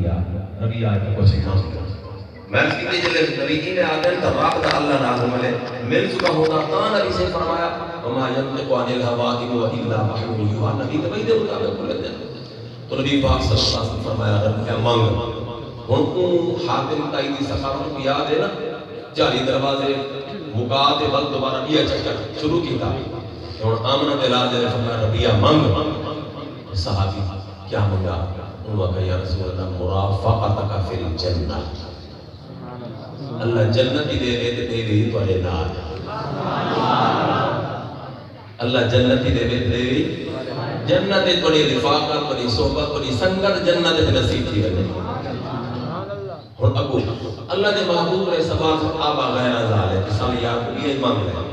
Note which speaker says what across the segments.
Speaker 1: ربیہ ربیہ آئے کو سکھاؤں گا میں اس کی جلے نبی کی نے آدم تا رابطہ اللہ نازم علیہ مل چکا ہوتا تا نبی سے فرمایا وما ينطق عن الهوى إن هو إلا وحي يوحى نبی تو وہی دے مطابق بولے دے تو نبی پاک صلی اللہ علیہ وسلم فرمایا ربیہ مانگ ہن کو حاتم تائی دی سخاوت کو یاد ہے نا 40 دروازے مقاتے وقت دوبارہ بیا چکر شروع کی تھا ہن آمنہ دل آج فرمایا ربیہ مانگ صحابی کیا منگا انہوں کہا یا رسول اللہ مرافقتک فی الجنہ اللہ جنت ہی دے دے دے دے تو علی نار اللہ جنت ہی دے دے دے جنت تھوڑی رفاقت تھوڑی صحبت تھوڑی سنگت جنت نصیب تھی ونے اور ابو اللہ دے محبوب رہے سبات آبا غیر ازال ہے مثال یعقوب یہ مانگ رہے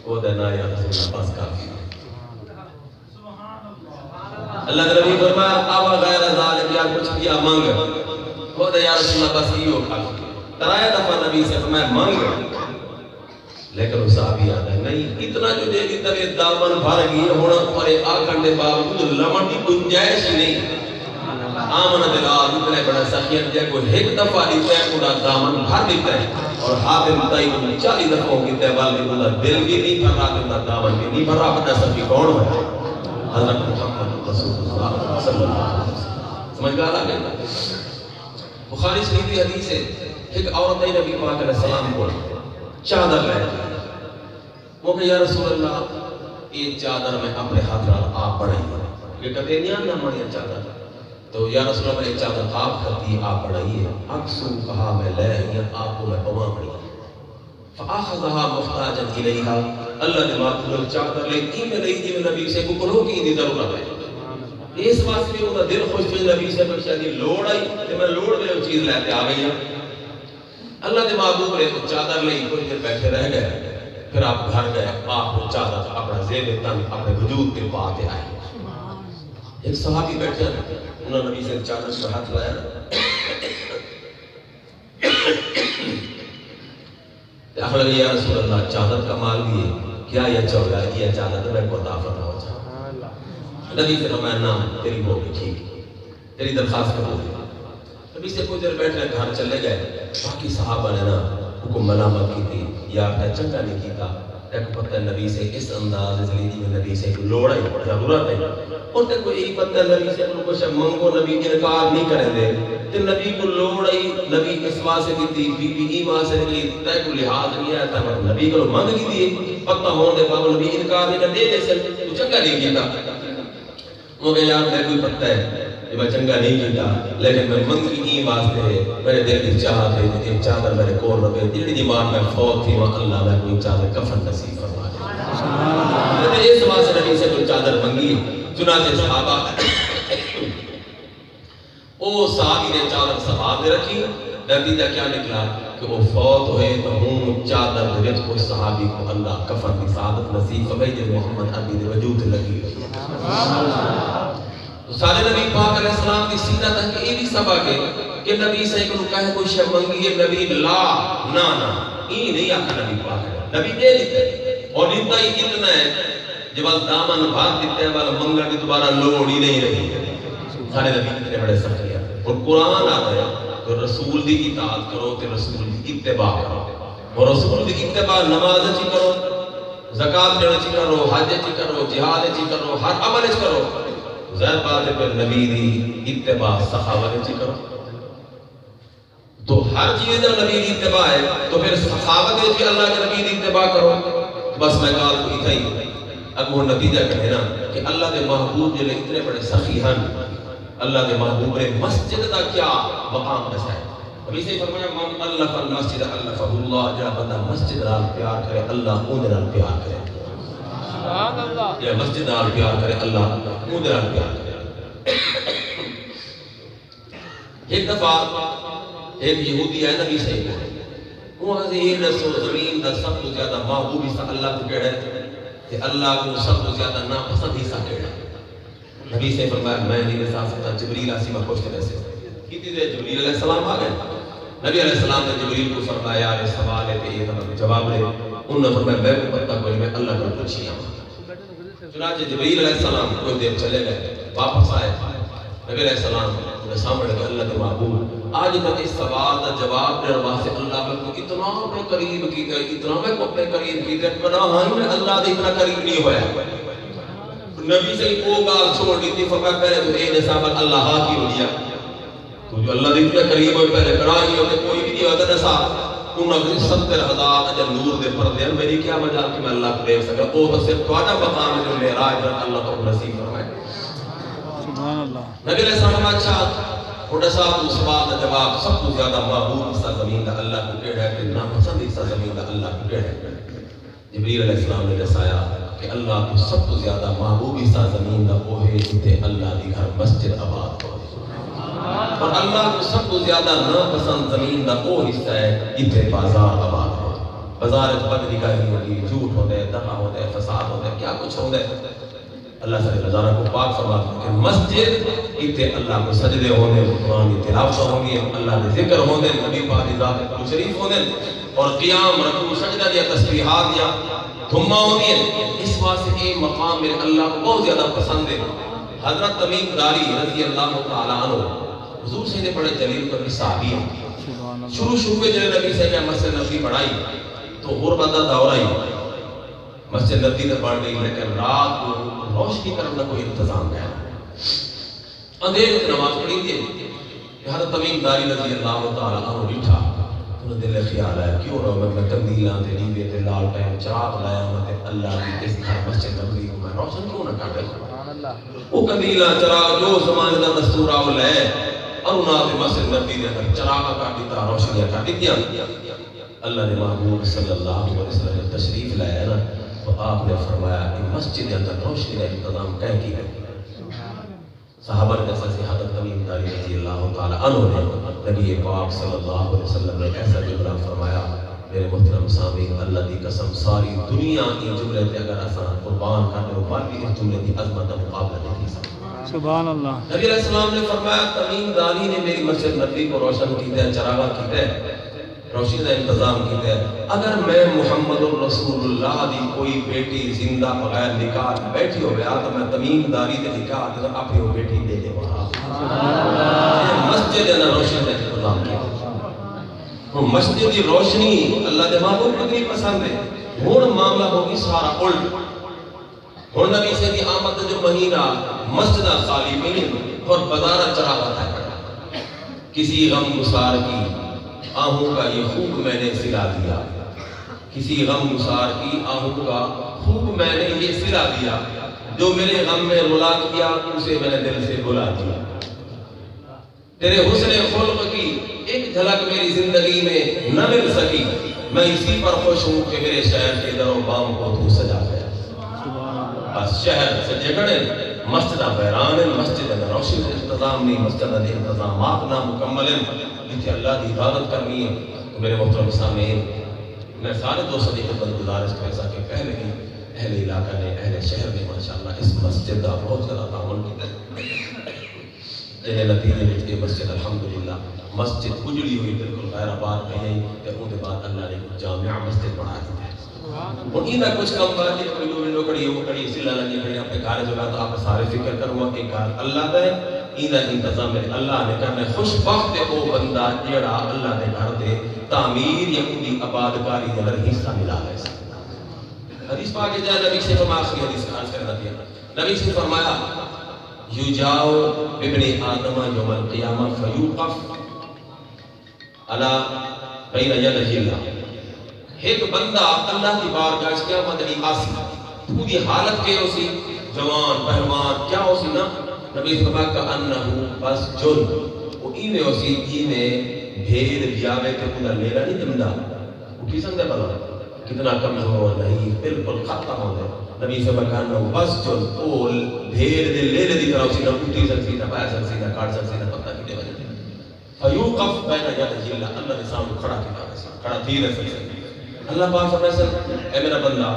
Speaker 1: وہ دینا یا رسول اللہ پاس کافی اللہ کے نبی فرمایا آبا غیر ازال ہے یا کچھ کیا مانگ وہ دے یا رسول اللہ بس یہ ہو کافی ترایا دفعہ نبی سے فرمایا مانگ لیکن اس صحابی آتا ہے نہیں اتنا جو دے دی تب یہ دامن بھر گئی ہونا پر آکھن دے باوجود لمن کی گنجائش ہی نہیں آمن دل آج اتنے بڑا سخیت جائے کوئی ایک دفعہ دیتا ہے پورا دامن بھر دیتا ہے اور حاتم تائی کو 40 دفعہ کہتے ہیں والدی اللہ دل بھی نہیں بھر رہا دیتا دامن بھی نہیں بھر رہا اپنا سخی کون ہے حضرت محمد رسول اللہ صلی اللہ علیہ وسلم سمجھ گا آگے بخاری شریف حدیث ہے ایک عورت نبی پاک علیہ السلام کو چادر لے وہ کہ یا رسول اللہ یہ چادر میں اپنے ہاتھ رہا آپ بڑھائی یہ کہتے ہیں نہ مڑی چادر تو یا رسول اللہ میں چادر آپ کرتی آپ بڑھائیے اکسو کہا میں لے یا آپ کو میں پوا پڑی فآخذها محتاجا الیہا اللہ نے ماتلو چادر لے کی میں لئی دی میں نبی سے کو کلو کی دی ضرورت ہے اس واسطے بھی انہا دل خوش بھی نبی سے پر شاید لوڑ آئی کہ میں لوڑ میں وہ چیز لیتے آ گئی اللہ نے محبوب نے چادر لئی کوئی دیر بیٹھے رہ گئے پھر آپ گھر گئے آپ کو چادر اپنا زیب تن اپنے وجود کے پاتے آئے ایک صحابی بیٹھے انہوں نے نبی سے چادر سے ہاتھ لایا اخلاق یا رسول اللہ چادر کا مال بھی ہے کیا یہ چوڑا ہے یہ چادر میں کو عطا فرما ہو جائے نبی سے فرمایا نام تیری ہوگی ٹھیک تیری درخواست قبول ہے نبی سے کوئی دیر بیٹھ رہے گھر چلے گئے باقی صحابہ نے نا حکم ملامت کی تھی یا اپنا چنگا نہیں کیتا ایک پتہ نبی سے اس انداز زلیدی میں نبی سے لوڑا ہی ضرورت ہے اور تے کوئی ایک پتہ نبی سے کچھ منگو نبی انکار نہیں کریں دے تے نبی کو لوڑا ہی نبی اس واسطے کی تھی بی بی ایمان سے کی تے کو لحاظ نہیں آیا تھا نبی کو منگ کی تھی پتہ ہون دے باوجود نبی انکار نہیں کر دے جیسے تو چنگا نہیں کیتا وہ کہ یار میں کوئی پتہ ہے کہ میں چنگا نہیں کیتا لیکن میں منگی این واسطے میرے دل کی چاہت ہے ایک چادر میرے کول رکھے جڑی دیوار میں فوت تھی وہاں اللہ میں کوئی چادر کفن نصیب فرما دے میں اس واسطے نبی سے کوئی چادر منگی چنانچہ صحابہ او صحابی نے چادر سنبھال دے رکھی نتیجہ کیا نکلا کہ وہ فوت ہوئے تو ہوں چادر دے وچ کوئی صحابی کو اللہ کفن کی سعادت نصیب فرمائی جو محمد عربی دے وجود لگی سارے نبی پاک علیہ السلام کی سیرت ہے کہ یہ بھی سبق ہے کہ نبی سے کو کہے کوئی شے منگی ہے نبی لا نا یہ نہیں آکھا نبی پاک ہے نبی دے دیتے اور دیتا ہی اتنا ہے جب دامن بھاگ دیتے ہیں والا منگل کی دوبارہ لوڑ ہی نہیں رہی سارے نبی اتنے بڑے سخت ہیں اور قرآن آتا ہے تو رسول دی اطاعت کرو کہ رسول دی اتباع کرو اور رسول دی اتباع نماز اچھی کرو زکاة دینا چی کرو حج اچھی کرو جہاد اچھی کرو ہر عمل اچھی کرو ظاہر بات ہے پر نبی دی اتباع سخاوت اچھی کرو تو ہر چیز جب نبی دی اتباع ہے تو پھر سخاوت اچھی اللہ کے نبی دی اتباع کرو بس میں کال کو اتھا ہی اب وہ نتیجہ کہنا کہ اللہ کے محبوب جلے اتنے بڑے سخی ہیں اللہ کے محبوب نے مسجد دا کیا مقام بسائے ابھی سے فرمایا من الف المسجد الفہ اللہ جا بندہ مسجد نال پیار کرے اللہ اون نال پیار کرے سبحان اللہ یا مسجد نال پیار کرے اللہ اون نال پیار کرے ایک دفعہ ایک یہودی ہے نبی سے وہ حضیر رسول زمین دا سب تو زیادہ محبوب حصہ اللہ کو کہہ رہے کہ اللہ کو سب تو زیادہ ناپسند حصہ کہہ رہے نبی سے فرمایا میں نہیں بتا سکتا جبریل آسی میں پوچھتے ویسے کتنی دیر جبریل علیہ السلام آ گئے نبی علیہ السلام نے جبریل کو فرمایا یار سوال ہے کہ یہ تمہیں جواب دے انہوں نے فرمایا میں کو پتہ کوئی میں اللہ کو پوچھی چنانچہ جبریل علیہ السلام کوئی دیر چلے گئے واپس آئے نبی علیہ السلام وہ سامنے کہ اللہ کے محبوب آج تک اس سوال کا جواب دینے واسطے اللہ میں کو اتنا اپنے قریب کیتا ہے، اتنا میں کو اپنے قریب کیتا ہے، پناہ ہی میں اللہ دے اتنا قریب نہیں ہویا. نبی سے وہ گال چھوڑ دی تھی، فرمایا پہلے تو اے نصاب اللہ کی ہو لیا تو جو اللہ دے اتنا قریب ہوئے پہلے کرائی ہوتے کوئی بھی نہیں ہوتا نصاب انہوں نے 70,000 اجر نور دے پردے ہیں. میری کیا مجال کہ میں اللہ کو دیکھ سکا. وہ تو صرف تواڈا مقام ہے جو معراج پر اللہ کو نصیب فرمائے.
Speaker 2: سبحان اللہ.
Speaker 1: نبی علیہ السلام اچھا اٹھا صاحب اس سوال کا جواب سب سے زیادہ محبوب حصہ زمین کا اللہ کو کیڑا ہے کہ ناپسند حصہ زمین کا اللہ کو کیڑا ہے. جبریل علیہ السلام نے دسایا کہ اللہ کو سب سے زیادہ محبوب حصہ زمین کا وہ ہے جتے اللہ دی گھر مسجد آباد ہو. اور اللہ کو سب سے زیادہ ناپسند زمین کا وہ حصہ ہے جتے بازار آباد ہو. بازار بد نگاہی ہوتی ہے، جھوٹ ہوتا ہے، دغا ہوتا ہے، فساد ہوتا ہے، کیا کچھ ہوتا ہے. اللہ سے نظارہ کو پاک فرماتا ہے کہ مسجد اتنے اللہ کو سجدے ہونے، قرآن کی تلاوت ہونی، اللہ کے ذکر ہونے، نبی پاک کی ذات کو شریف ہونے اور قیام رکوع سجدہ یا تسبیحات یا دھما ہونی ہے. اس واسطے یہ مقام میرے اللہ کو بہت زیادہ پسند ہے. حضرت تمیم داری رضی اللہ تعالیٰ عنہ حضور سے بڑے جلیل پر صحابی ہیں. شروع میں جب نبی سے مسجد نبی بڑھائی تو غربت کا دور آئی، مسجد نبی تو بڑھ گئی لیکن رات کو روشنی کرنے کا کوئی انتظام ہے. اندھیرے میں نماز پڑھی تھی کہ حضرت تمیم داری رضی اللہ تعالیٰ عنہ بیٹھا. انہوں نے دل خیال ہے کیوں نہ میں کندیلاں تے دیوے تے لال ٹائم چراغ لایا میں اللہ کی اس گھر مسجد نبوی کو میں روشن کیوں نہ کر دوں. وہ کندیلاں چراغ جو زمانے کا دستور آ لے اور انہاں نے مسجد نبوی دے اندر چراغ کر دیتا، روشنیاں کر دتیاں. اللہ نے محبوب صلی اللہ علیہ وسلم نے تشریف لایا نا تو آپ نے فرمایا کہ مسجد کے اندر روشنی کا انتظام کہہ کی ہے. صحابہ نے جیسا سے حضرت تمیم داری رضی اللہ تعالیٰ عنہ نے نبی پاک صلی اللہ علیہ وسلم نے ایسا جملہ فرمایا. میرے محترم سامعین اللہ دی قسم ساری دنیا کی جملے تے اگر آسان قربان کرنے ہو پر بھی اس جملے کی عظمت کا مقابلہ نہیں کی سکتا.
Speaker 2: سبحان اللہ.
Speaker 1: نبی علیہ السلام نے فرمایا تمیم داری نے میری مسجد نبوی کو روشن کیتا ہے، چراغاں کیتا ہے، روشنی کا انتظام کیتا ہے. اگر میں محمد الرسول اللہ دی کوئی بیٹی زندہ بغیر نکاح بیٹھی ہو گیا تو میں تمیم داری دے نکاح دے اپنی وہ بیٹی دے دے وہاں مسجد نے روشنی کا انتظام کیا. مسجد کی روشنی اللہ دے محبوب کو نہیں پسند ہے. ہن معاملہ ہوگی سارا الٹ. ہن نبی سے دی آمد جو مہینہ مسجد خالی نہیں اور بازار چراغ ہے. کسی غم گسار کی آہوں کا یہ خوب میں نے سلا دیا، کسی غم گسار کی آہوں کا خوب میں نے یہ سلا دیا، جو میرے غم میں رلا کیا اسے میں نے دل سے بلا دیا. تیرے حسن خلق کی ایک جھلک میری زندگی میں نہ مل سکی، میں اسی پر خوش ہوں کہ میرے شہر کے در و بام کو تو سجا گیا. بس شہر سجے گڑے مسجدہ بیران مسجد روشن انتظام نہیں، مسجد انتظامات نہ مکمل جتنے اللہ کی عبادت کرنی ہے. تو میرے محترم سامعین میں سارے دوستوں کی خدمت گزارش کر سا کہ پہلے ہی اہل علاقہ نے اہل شہر نے ماشاءاللہ اس مسجد کا بہت زیادہ تعاون کیا ہے. جنہیں نتیجے میں یہ مسجد الحمدللہ مسجد اجڑی ہوئی بالکل غیر آباد نہیں کہ ان کے بعد اللہ نے جامع مسجد بنا دی ہے. اور ان کچھ کم بات ہے کوئی ونڈو کڑی ہو کڑی سلا لگی کڑی اپنے گھر جو تو آپ سارے فکر کروں کہ گھر اللہ کا ہے ان انتظام اللہ نے کرنا. خوش بخت ہے وہ بندہ جڑا اللہ کے گھر دے تعمیر یا ان کی آبادکاری کے اندر حصہ ملا ہے. حدیث پاک ہے نبی سے فرمایا آخری حدیث کا عرض کرنا دیا. نبی سے فرمایا یجاؤ ابن آدم یوم القیامہ فیوقف علی بین یدی اللہ. ایک بندہ اللہ کی بارگاہ اس قیامت علی آسی تو دی حالت کے اسی جوان پہلوان کیا اسی نا نبی سے فرمایا کہ انہو بس جن وہ ایوے اسی ایوے بھید بیاوے کے خدا لیلا نہیں جمدہ وہ کی سنگے بلا کتنا کمزور نہیں بالکل ختم ہو گئے. نبی سے فرمایا بس جن وہ بھید دے لیلے دی طرح اسی نہ اٹھی سکسی نہ پایا سکسی نہ کاٹ سکسی نہ پتہ کی دے وجہ فیوقف بین یدی اللہ. اللہ نے سامنے کھڑا کیا کھڑا تھی نہ سکسی. اللہ پاک فرمایا اے میرا بندہ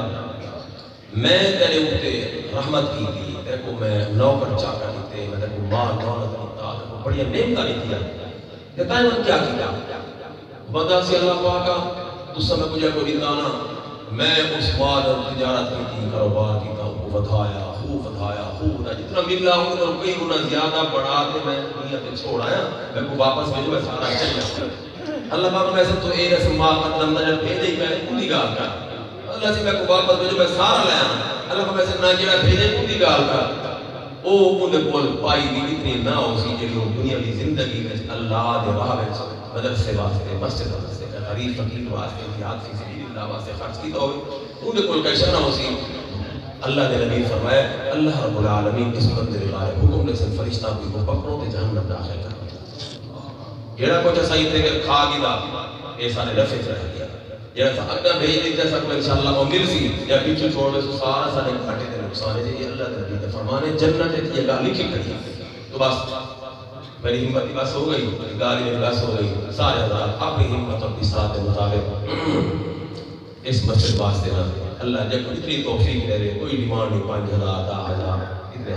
Speaker 1: میں تیرے اوپر رحمت کی تھی، تیرے کو میں نوکر چاکر دیتے، میں تیرے کو مال دولت دیتا، تیرے کو بڑی نعمت نہیں کیا. کہتا ہے میں کیا کیا بندہ سے اللہ پاک اس سمے مجھے کوئی دانا میں اس مال اور تجارت کی تھی، کاروبار کی تھا، جتنا ملا ہوں تو کئی گنا زیادہ بڑھا کے میں دنیا پہ چھوڑ آیا، میں کو واپس بھیجو میں سارا چل جاؤں. اللہ پاک میں سے تو اے رسم ما قدم جب بھیجے میں پوری گال کر اللہ سے میں کو واپس بھیجو میں سارا لے آنا. اللہ پاک میں سے نہ جڑا بھیجے پوری گال کر او اون کول پائی دی اتنی نہ ہو سی جڑی دنیا دی زندگی میں اللہ دے راہ وچ مدرسے واسطے مسجد واسطے غریب فقیر واسطے جہاد فی سبیل اللہ واسطے خرچ کیتا ہوئے اون کول کیسا نہ ہو سی. اللہ کے نبی فرمایا اللہ رب العالمین اس بندے کے بارے حکم نے سے فرشتہ کو پکڑو تے جہنم داخل کر جڑا کچھ صحیح طریقے کھا گیا اے سارے رفع رہ گیا جڑا اگا بھیج دیتا سب انشاءاللہ وہ مل سی یا پیچھے چھوڑ دے سارا سارے گھاٹے تے نقصان ہے. یہ اللہ کے نبی کا فرمان ہے. جنت کی یہ گل لکھی کھڑی ہے. تو بس میری ہمت بس ہو گئی گالی میں بس ہو گئی. سارے حضرات اپنی ہمت اور بساط کے مطابق اس مسجد واسطے نہ اللہ جب اتنی توفیق دے رہے کوئی ڈیمانڈ نہیں 5000 10,000 اتنے